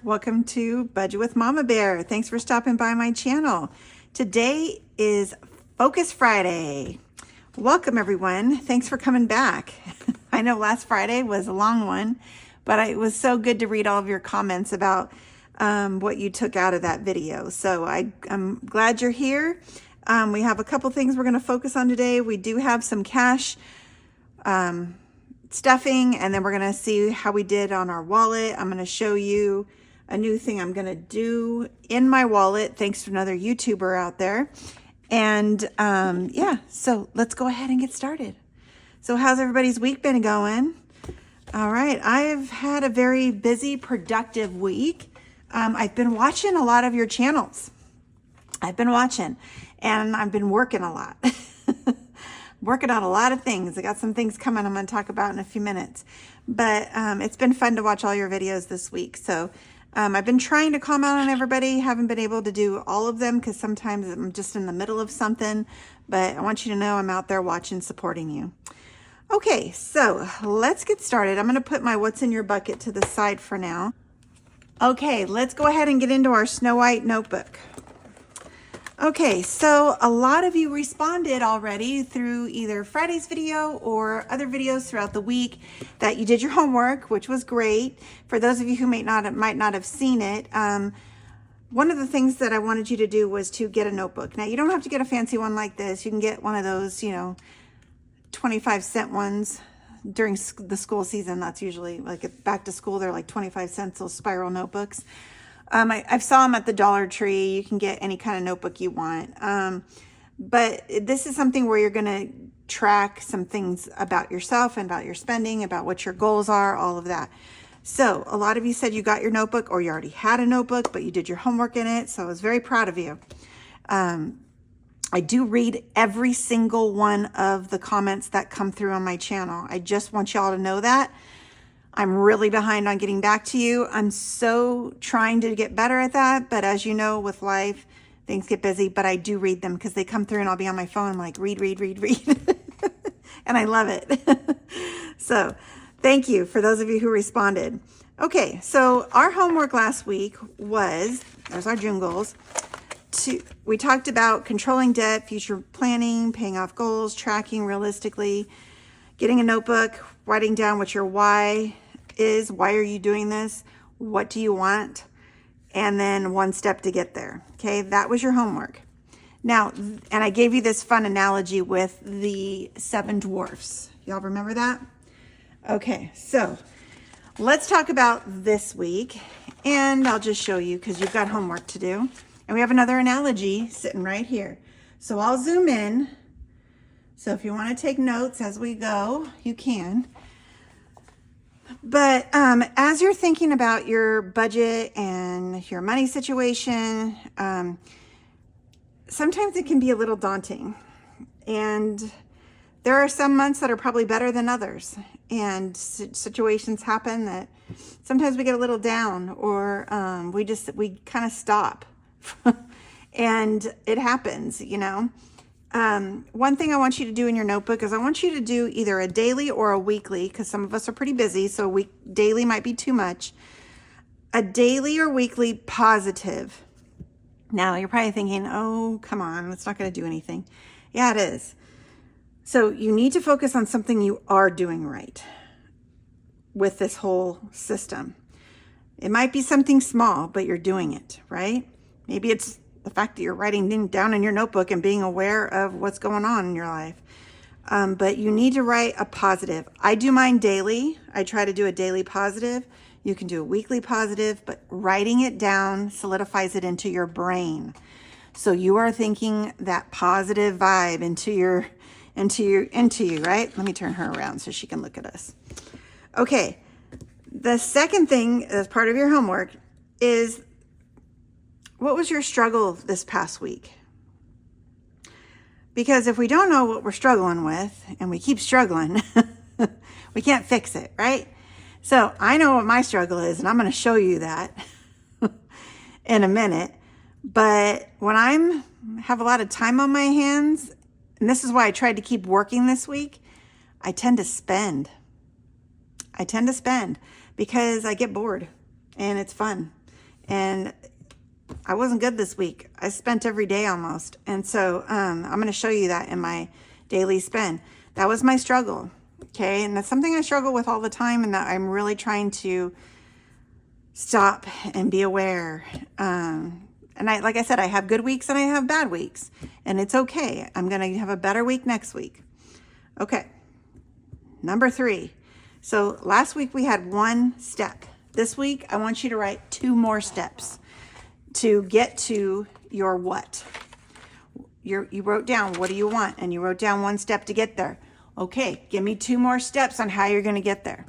Welcome to Budget with Mama Bear. Thanks for stopping by my channel. Today is Focus Friday. Welcome everyone. Thanks for coming back. I know last Friday was a long one, but it was so good to read all of your comments about what you took out of that video. So I'm glad you're here. We have a couple things we're going to focus on today. We do have some cash stuffing, and then we're going to see how we did on our wallet. I'm going to show you a new thing I'm going to do in my wallet, thanks to another YouTuber out there. And yeah, so let's go ahead and get started. So how's everybody's week been going? All right, I've had a very busy, productive week. I've been watching a lot of your channels. I've been watching, and I've been working a lot. Working on a lot of things. I got some things coming I'm going to talk about in a few minutes. But it's been fun to watch all your videos this week. So I've been trying to comment on everybody. Haven't been able to do all of them because sometimes I'm just in the middle of something. But I want you to know I'm out there watching, supporting you. Okay, so let's get started. I'm going to put my What's in Your Bucket to the side for now. Okay, let's go ahead and get into our Snow White notebook. Okay, so a lot of you responded already through either Friday's video or other videos throughout the week that you did your homework, which was great. For those of you who might not have seen it, one of the things that I wanted you to do was to get a notebook. Now, you don't have to get a fancy one like this. You can get one of those, 25-cent ones during the school season. That's usually like back to school. They're like 25 cents, those spiral notebooks. I saw them at the Dollar Tree. You can get any kind of notebook you want. But this is something where you're going to track some things about yourself and about your spending, about what your goals are, all of that. So a lot of you said you got your notebook or you already had a notebook, but you did your homework in it. So I was very proud of you. I do read every single one of the comments that come through on my channel. I just want y'all to know that. I'm really behind on getting back to you. I'm so trying to get better at that. But as you know, with life, things get busy. But I do read them because they come through and I'll be on my phone. I'm like, read. And I love it. So thank you for those of you who responded. Okay, so our homework last week was, there's our June goals. We talked about controlling debt, future planning, paying off goals, tracking realistically, getting a notebook, writing down what your why is. Why are you doing this? What do you want? And then one step to get there. Okay, that was your homework. Now, and I gave you this fun analogy with the 7 dwarfs. Y'all remember that? Okay, so let's talk about this week. And I'll just show you because you've got homework to do. And we have another analogy sitting right here. So I'll zoom in. So if you want to take notes as we go, you can. But as you're thinking about your budget and your money situation, sometimes it can be a little daunting. And there are some months that are probably better than others. And situations happen that sometimes we get a little down, or we kind of stop. And it happens, One thing I want you to do in your notebook is I want you to do either a daily or a weekly, because some of us are pretty busy, so daily might be too much. A daily or weekly positive. Now, you're probably thinking, oh, come on, it's not going to do anything. Yeah, it is. So you need to focus on something you are doing right with this whole system. It might be something small, but you're doing it, right? Maybe it's the fact that you're writing down in your notebook and being aware of what's going on in your life. But you need to write a positive. I do mine daily. I try to do a daily positive. You can do a weekly positive, but writing it down solidifies it into your brain. So you are thinking that positive vibe into you, right? Let me turn her around so she can look at us. Okay. The second thing as part of your homework is, what was your struggle this past week? Because if we don't know what we're struggling with and we keep struggling, we can't fix it, right? So I know what my struggle is, and I'm going to show you that in a minute. But when I have a lot of time on my hands, and this is why I tried to keep working this week, I tend to spend because I get bored and it's fun. And I wasn't good this week. I spent every day almost. And so I'm going to show you that in my daily spend. That was my struggle. Okay. And that's something I struggle with all the time, and that I'm really trying to stop and be aware. And like I said, I have good weeks and I have bad weeks, and it's okay. I'm going to have a better week next week. Okay. Number 3. So last week we had 1 step. This week, I want you to write 2 more steps to get to your what. You wrote down, what do you want? And you wrote down 1 step to get there. Okay, give me 2 more steps on how you're going to get there.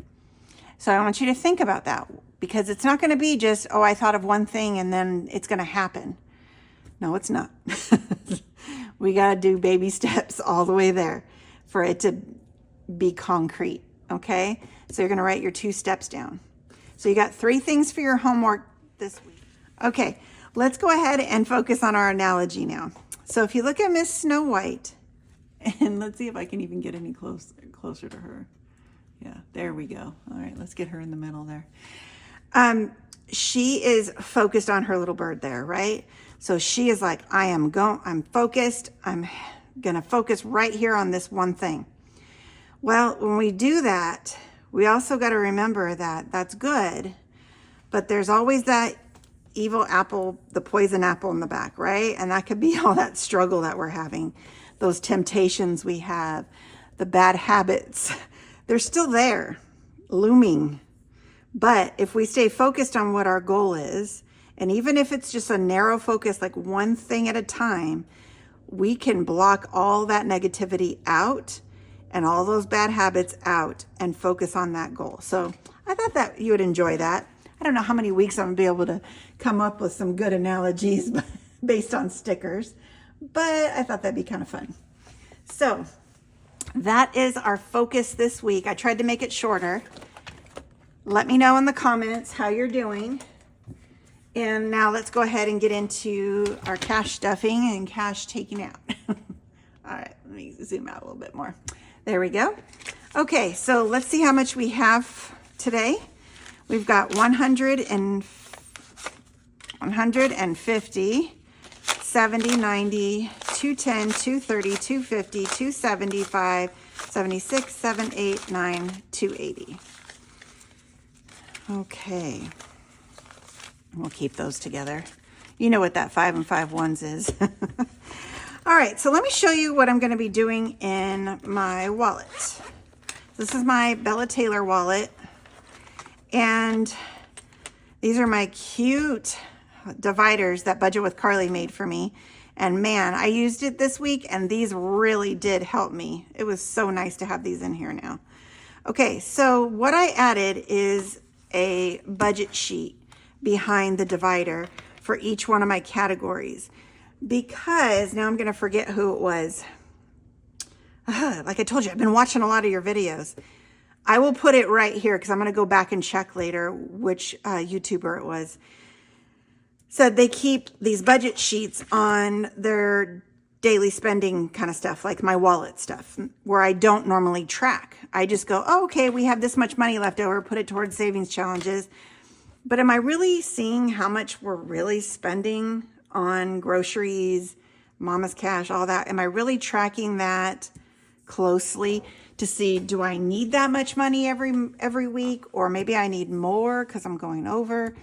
So I want you to think about that, because it's not going to be just, oh, I thought of one thing and then it's going to happen. No, it's not. We got to do baby steps all the way there for it to be concrete. Okay, so you're going to write your 2 steps down. So you got 3 things for your homework this week. Okay, let's go ahead and focus on our analogy now. So if you look at Miss Snow White, and let's see if I can even get any closer to her. Yeah, there we go. All right, let's get her in the middle there. She is focused on her little bird there, right? So she is like, I'm focused. I'm going to focus right here on this one thing. Well, when we do that, we also got to remember that that's good, but there's always that evil apple, the poison apple in the back, right? And that could be all that struggle that we're having, those temptations we have, the bad habits. They're still there, looming. But if we stay focused on what our goal is, and even if it's just a narrow focus, like one thing at a time, we can block all that negativity out and all those bad habits out and focus on that goal. So I thought that you would enjoy that. I don't know how many weeks I'm going to be able to come up with some good analogies based on stickers, but I thought that'd be kind of fun. So that is our focus this week. I tried to make it shorter. Let me know in the comments how you're doing. And now let's go ahead and get into our cash stuffing and cash taking out. All right, let me zoom out a little bit more. There we go. Okay, so let's see how much we have today. We've got 150, 70, 90, 210, 230, 250, 275, 76, 78, 9, 280. Okay. We'll keep those together. You know what that 5 and 5 ones is. All right, so let me show you what I'm going to be doing in my wallet. This is my Bella Taylor wallet, and these are my cute dividers that Budget with Carly made for me. And man, I used it this week, and these really did help me. It was so nice to have these in here now. Okay, so what I added is a budget sheet behind the divider for each one of my categories, because now I'm going to forget who it was. Like I told you, I've been watching a lot of your videos. I will put it right here because I'm going to go back and check later which YouTuber it was. Said they keep these budget sheets on their daily spending kind of stuff, like my wallet stuff, where I don't normally track. I just go, oh, okay, we have this much money left over, put it towards savings challenges. But am I really seeing how much we're really spending on groceries, Mama's Cash, all that? Am I really tracking that closely to see, do I need that much money every week? Or maybe I need more because I'm going over.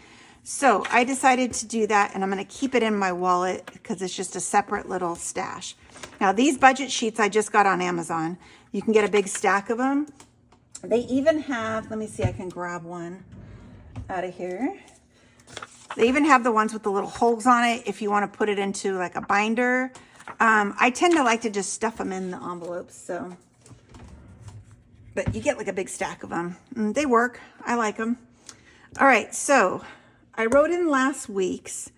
So I decided to do that, and I'm going to keep it in my wallet because it's just a separate little stash. Now, these budget sheets I just got on Amazon. You can get a big stack of them. They even have, let me see, I can grab one out of here. They even have the ones with the little holes on it if you want to put it into like a binder. I tend to like to just stuff them in the envelopes, so. But you get like a big stack of them. They work. I like them. All right, so I wrote in last week's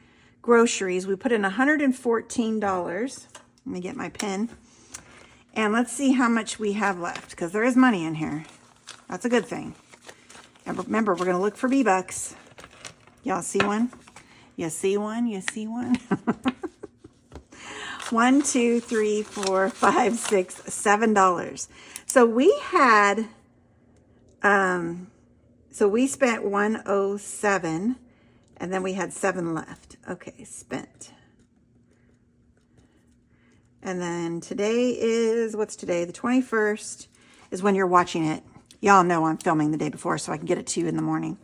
groceries. We put in $114. Let me get my pen. And let's see how much we have left, because there is money in here. That's a good thing. And remember, we're going to look for B-Bucks. Y'all see one? You see one? You see one? 1, 2, 3, 4, 5, 6, $7. So we had, so we spent 107, And then we had 7 left. Okay, spent. And then today is, what's today? The 21st is when you're watching it. Y'all know I'm filming the day before so I can get it to you in the morning.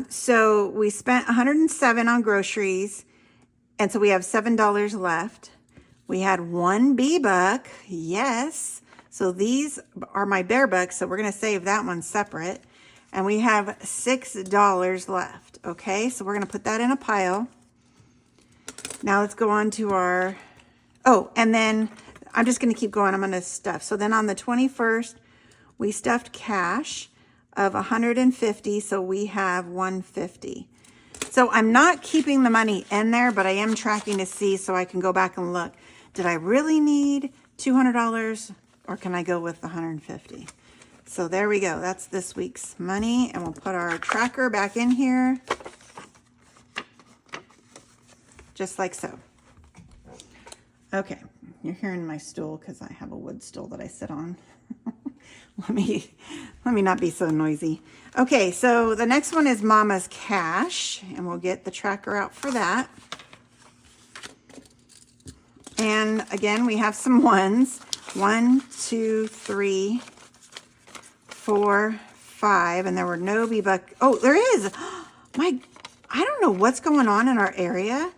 So we spent 107 on groceries. And so we have $7 left. We had 1 B-Buck. Yes. So these are my Bear Bucks. So we're going to save that one separate. And we have $6 left. Okay. So we're going to put that in a pile. Now let's go on to our, oh, and then I'm just going to keep going. I'm going to stuff. So then on the 21st, we stuffed cash of 150. So we have 150. So I'm not keeping the money in there, but I am tracking to see so I can go back and look. Did I really need $200 or can I go with the 150? So there we go. That's this week's money. And we'll put our tracker back in here. Just like so. Okay. You're hearing my stool because I have a wood stool that I sit on. Let me not be so noisy. Okay, so the next one is Mama's Cash, and we'll get the tracker out for that. And again, we have some ones. 1, 2, 3, 4, 5, and there were no B-Buck. Oh, there is. I don't know what's going on in our area,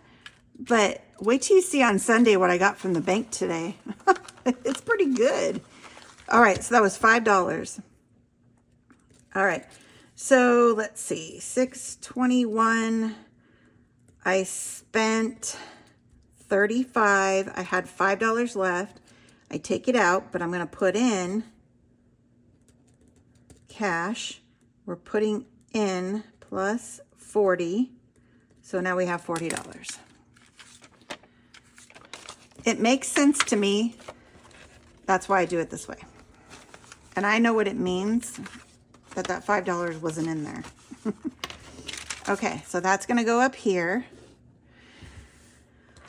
but wait till you see on Sunday what I got from the bank today. It's pretty good. All right, so that was $5. All right, so let's see, $6.21. I spent $35. I had $5 left. I take it out, but I'm going to put in cash. We're putting in plus 40. So now we have $40. It makes sense to me. That's why I do it this way. And I know what it means that $5 wasn't in there. Okay, so that's going to go up here.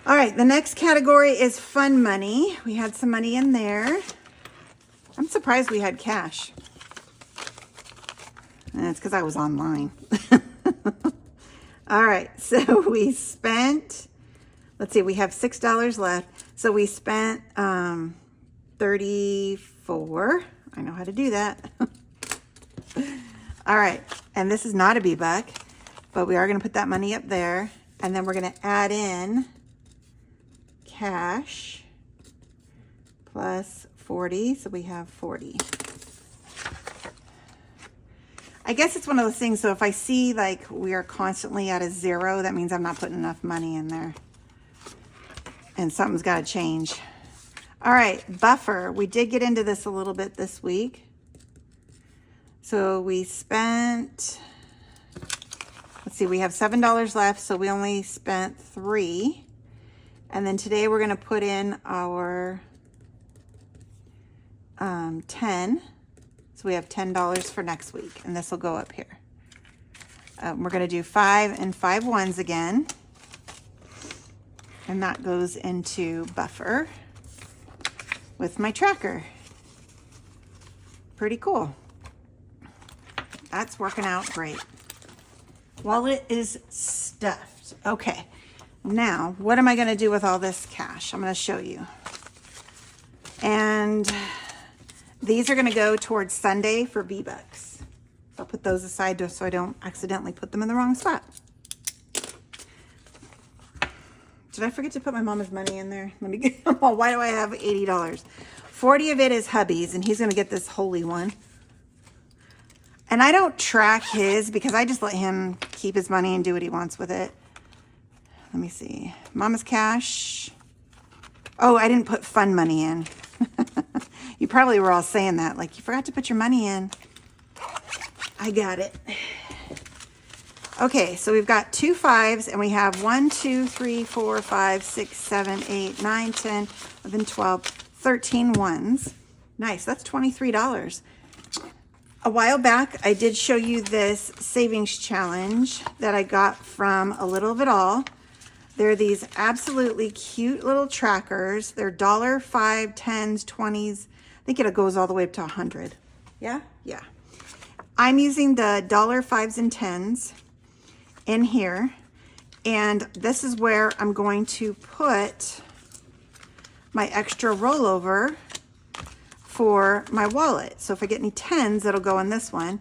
All right, the next category is fun money. We had some money in there. I'm surprised we had cash. And it's because I was online. All right, so we spent, let's see, we have $6 left. So we spent 34. I know how to do that. All right, and this is not a B-Buck, but we are going to put that money up there. And then we're going to add in cash plus 40. So we have 40. I guess it's one of those things. So if I see like we are constantly at a 0, that means I'm not putting enough money in there. And something's got to change. All right, buffer. We did get into this a little bit this week. So we spent, let's see, we have $7 left. So we only spent $3. And then today we're going to put in our 10. So we have $10 for next week. And this will go up here. We're going to do 5 and 5 ones again. And that goes into buffer with my tracker. Pretty cool. That's working out great. Wallet is stuffed. Okay. Now, what am I going to do with all this cash? I'm going to show you. And these are going to go towards Sunday for B-Bucks. I'll put those aside just so I don't accidentally put them in the wrong spot. Did I forget to put my mama's money in there? Let me get, oh, why do I have $80? 40 of it is hubby's, and he's going to get this holy one. And I don't track his because I just let him keep his money and do what he wants with it. Let me see. Mama's cash. Oh, I didn't put fun money in. You probably were all saying that. Like, you forgot to put your money in. I got it. Okay, so we've got 2 5s, and we have 1, 2, 3, 4, 5, 6, 7, 8, 9, 10, 11, 12, 13 ones. Nice, that's $23. A while back, I did show you this savings challenge that I got from A Little of It All. They're these absolutely cute little trackers. They're $1, 5, 10s, 20s. I think it goes all the way up to 100. Yeah? Yeah. I'm using the $1, 5s, and 10s. in here. And this is where I'm going to put my extra rollover for my wallet. So if I get any 10s, it'll go in this one.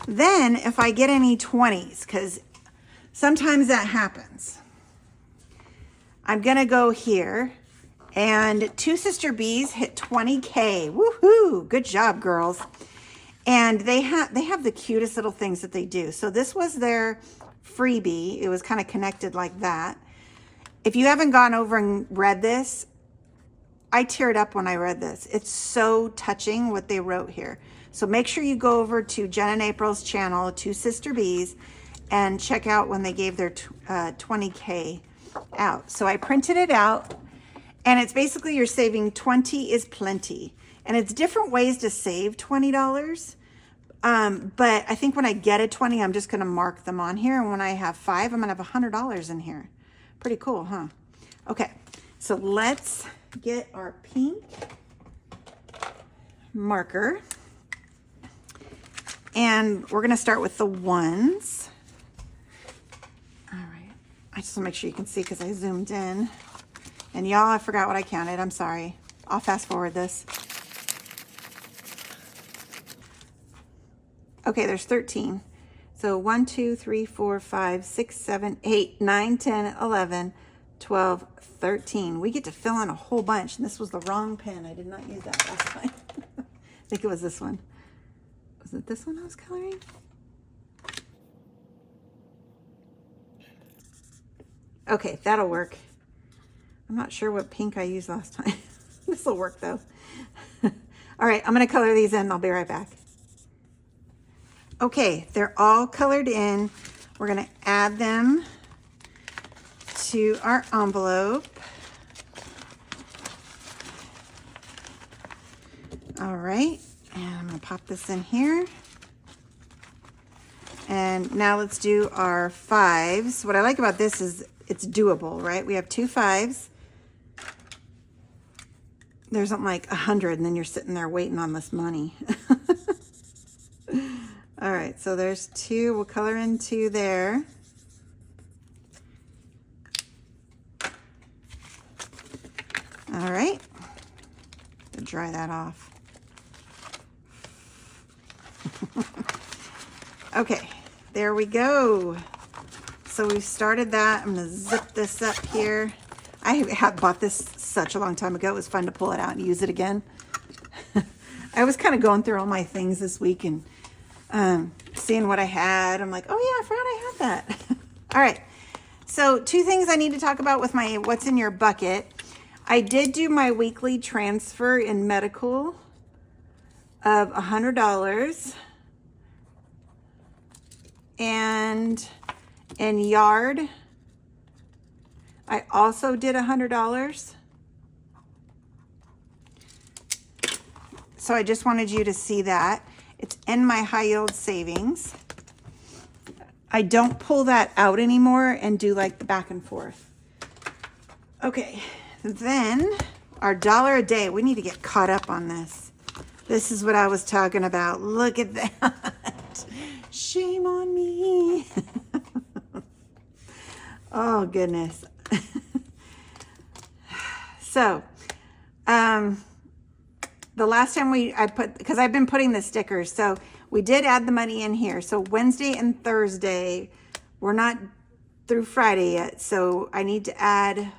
Then if I get any 20s, because sometimes that happens, I'm gonna go here, and Two Sister Bees hit 20K. Woohoo! Good job, girls. And they have the cutest little things that they do. So this was their freebie. It was kind of connected like that. If you haven't gone over and read this, I teared up when I read this. It's so touching what they wrote here. So make sure you go over to Jen and April's channel, Two Sister Bees, and check out when they gave their 20K out. So I printed it out, and it's basically you're saving 20 is plenty. And it's different ways to save $20. But I think when I get a 20, I'm just going to mark them on here. And when I have 5, I'm going to have $100 in here. Pretty cool, huh? Okay, so let's get our pink marker. And we're going to start with the ones. All right. I just want to make sure you can see because I zoomed in. And y'all, I forgot what I counted. I'm sorry. I'll fast forward this. Okay, there's 13. So 1, 2, 3, 4, 5, 6, 7, 8, 9, 10, 11, 12, 13. We get to fill in a whole bunch. And this was the wrong pen. I did not use that last time. I think it was this one. Was it this one I was coloring? Okay, that'll work. I'm not sure what pink I used last time. This will work though. All right, I'm gonna color these in. I'll be right back. Okay, they're all colored in. We're gonna add them to our envelope. All right, and I'm gonna pop this in here. And now let's do our 5s. What I like about this is it's doable, right? We have 2 5s. There's something like 100, and then you're sitting there waiting on this money. All right, so there's 2. We'll color in 2 there. All right, to dry that off. Okay, there we go. So we've started that. I'm gonna zip this up here. I have bought this such a long time ago. It was fun to pull it out and use it again. I was kind of going through all my things this week and seeing what I had. I'm like, oh yeah, I forgot I had that. All right. So 2 things I need to talk about with my what's in your bucket. I did do my weekly transfer in medical of $100. And in yard, I also did $100. So I just wanted you to see that. It's in my high yield savings. I don't pull that out anymore and do like the back and forth. Okay, then our $1 a day. We need to get caught up on this. This is what I was talking about. Look at that. Shame on me. Oh, goodness. So, the last time because I've been putting the stickers, so we did add the money in here. So Wednesday and Thursday, we're not through Friday yet, so I need to add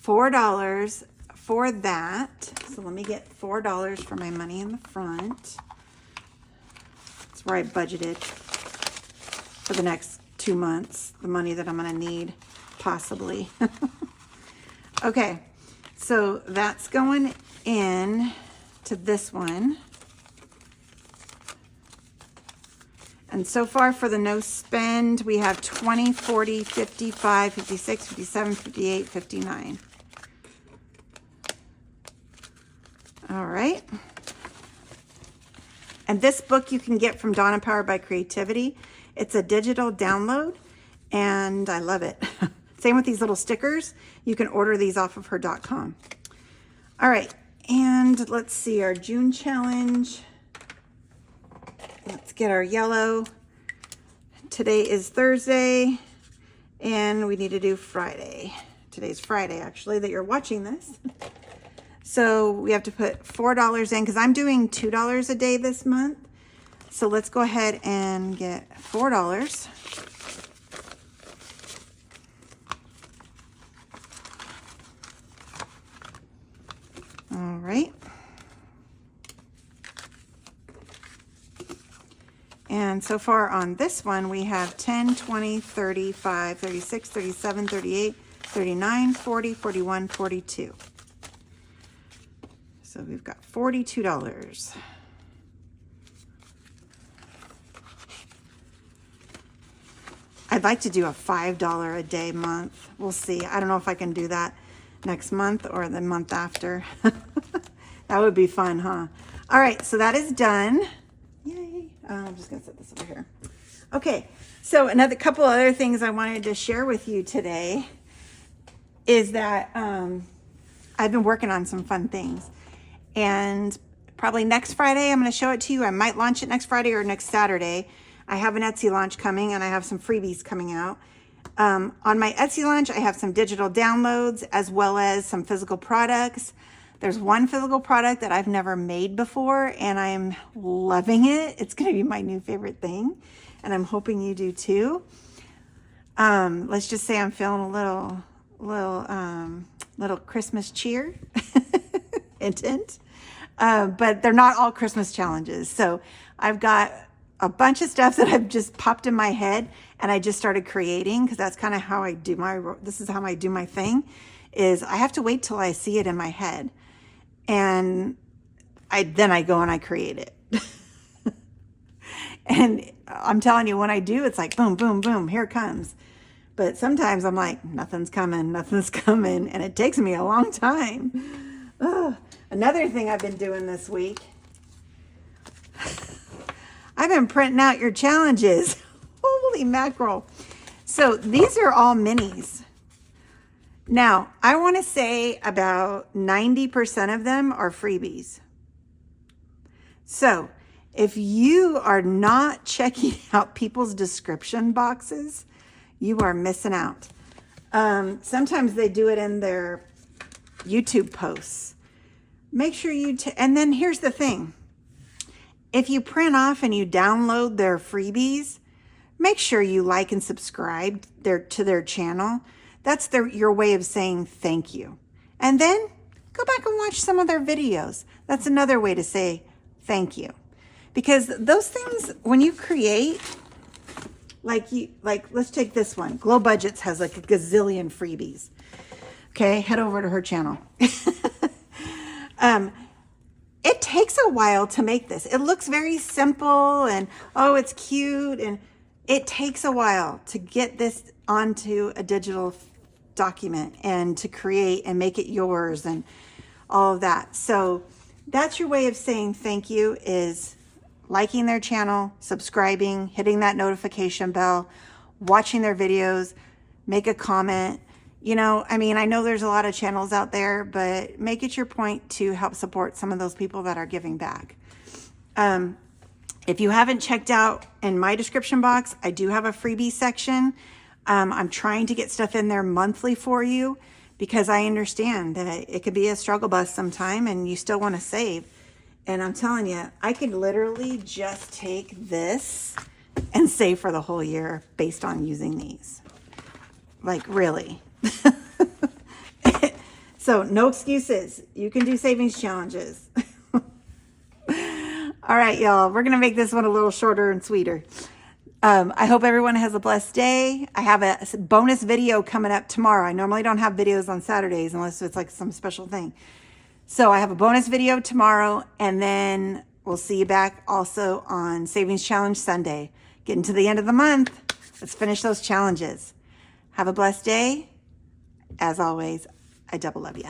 $4 for that. So let me get $4 for my money in the front. That's where I budgeted for the next 2 months, the money that I'm gonna need, possibly. Okay, so that's going in to this one. And so far for the no spend, we have 20, 40, 55, 56, 57, 58, 59. All right. And this book you can get from Dawn Empowered by Creativity. It's a digital download, and I love it. Same with these little stickers. You can order these off of her.com. All right, and let's see our June challenge. Let's get our yellow. Today is Thursday. And we need to do Friday. Today's Friday, actually, that you're watching this. So we have to put $4 in because I'm doing $2 a day this month. So let's go ahead and get $4. All right. And so far on this one, we have 10, 20, 35, 36, 37, 38, 39, 40, 41, 42. So we've got $42. I'd like to do a $5 a day month. We'll see. I don't know if I can do that next month or the month after. That would be fun, huh? All right, so that is done. Yay. I'm just gonna set this over here. Okay, so another couple other things I wanted to share with you today is that I've been working on some fun things. And probably next Friday, I'm gonna show it to you. I might launch it next Friday or next Saturday. I have an Etsy launch coming and I have some freebies coming out. On my Etsy launch, I have some digital downloads as well as some physical products. There's one physical product that I've never made before and I'm loving it. It's gonna be my new favorite thing and I'm hoping you do too. Let's just say I'm feeling a little Christmas cheer intent. But they're not all Christmas challenges. So I've got a bunch of stuff that I've just popped in my head and I just started creating because that's kind of how I do this is how I do my thing is I have to wait till I see it in my head. And then I go and I create it. And I'm telling you, when I do, it's like, boom, boom, boom, here it comes. But sometimes I'm like, nothing's coming. And it takes me a long time. Ugh. Another thing I've been doing this week, I've been printing out your challenges. Holy mackerel. So these are all minis. Now, I want to say about 90% of them are freebies. So if you are not checking out people's description boxes, you are missing out. Sometimes they do it in their YouTube posts. Make sure and then here's the thing. If you print off and you download their freebies, make sure you like and subscribe to their channel. That's your way of saying thank you. And then go back and watch some of their videos. That's another way to say thank you. Because those things, when you create, like let's take this one. Glow Budgets has like a gazillion freebies. Okay, head over to her channel. It takes a while to make this. It looks very simple and, oh, it's cute. And it takes a while to get this onto a digital document and to create and make it yours and all of that. So that's your way of saying thank you is liking their channel, subscribing, hitting that notification bell, watching their videos, make a comment. You know, I mean, I know there's a lot of channels out there, but make it your point to help support some of those people that are giving back. If you haven't checked out in my description box, I do have a freebie section. I'm trying to get stuff in there monthly for you because I understand that it could be a struggle bus sometime and you still want to save. And I'm telling you, I could literally just take this and save for the whole year based on using these. Like, really. So no excuses. You can do savings challenges. All right, y'all, we're going to make this one a little shorter and sweeter. I hope everyone has a blessed day. I have a bonus video coming up tomorrow. I normally don't have videos on Saturdays unless it's like some special thing. So I have a bonus video tomorrow, and then we'll see you back also on Savings Challenge Sunday. Getting to the end of the month. Let's finish those challenges. Have a blessed day. As always, I double love you.